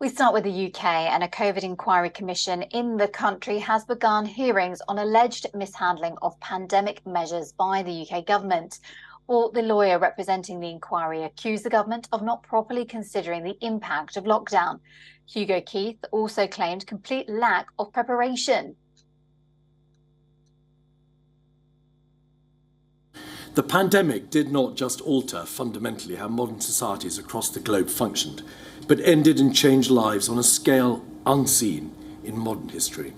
We start with the UK, and a COVID inquiry commission in the country has begun hearings on alleged mishandling of pandemic measures by the UK government. Well, the lawyer representing the inquiry accused the government of not properly considering the impact of lockdown. Hugo Keith also claimed complete lack of preparation. The pandemic did not just alter fundamentally how modern societies across the globe functioned, but ended and changed lives on a scale unseen in modern history.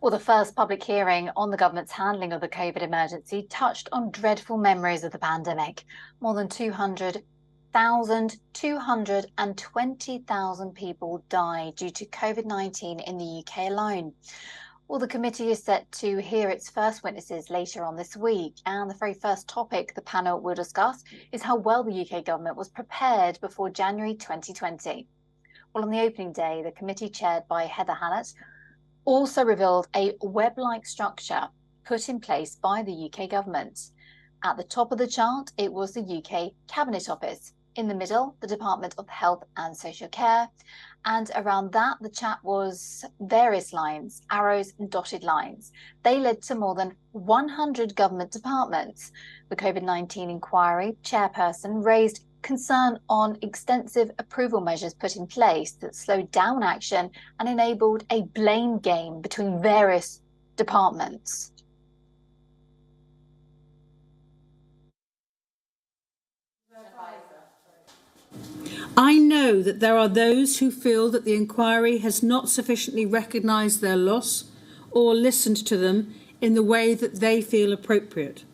Well, the first public hearing on the government's handling of the COVID emergency touched on dreadful memories of the pandemic. More than 220,000 people died due to COVID-19 in the UK alone. Well, the committee is set to hear its first witnesses later on this week, and the very first topic the panel will discuss is how well the UK government was prepared before January 2020. Well, on the opening day, the committee chaired by Heather Hannett also revealed a web-like structure put in place by the UK government. At the top of the chart, it was the UK Cabinet Office. In the middle, the Department of Health and Social Care. And around that, the chat was various lines, arrows and dotted lines. They led to more than 100 government departments. The COVID-19 inquiry chairperson raised concern on extensive approval measures put in place that slowed down action and enabled a blame game between various departments. I know that there are those who feel that the inquiry has not sufficiently recognised their loss or listened to them in the way that they feel appropriate.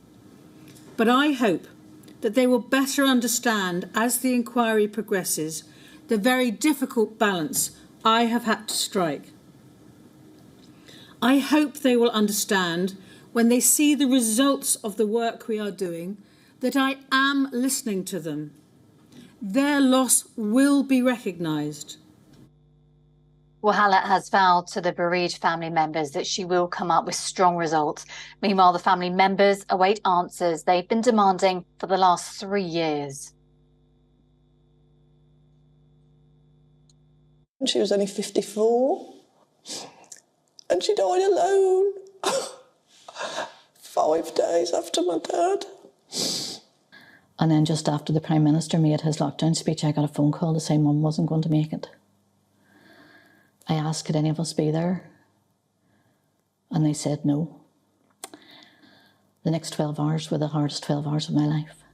But I hope that they will better understand, as the inquiry progresses, the very difficult balance I have had to strike. I hope they will understand, when they see the results of the work we are doing, that I am listening to them. Their loss will be recognised. Well, Hannett has vowed to the bereaved family members that she will come up with strong results. Meanwhile, the family members await answers they've been demanding for the last 3 years. She was only 54 and she died alone 5 days after my dad. And then just after the Prime Minister made his lockdown speech, I got a phone call to say Mum wasn't going to make it. I asked, could any of us be there? And they said no. The next 12 hours were the hardest 12 hours of my life.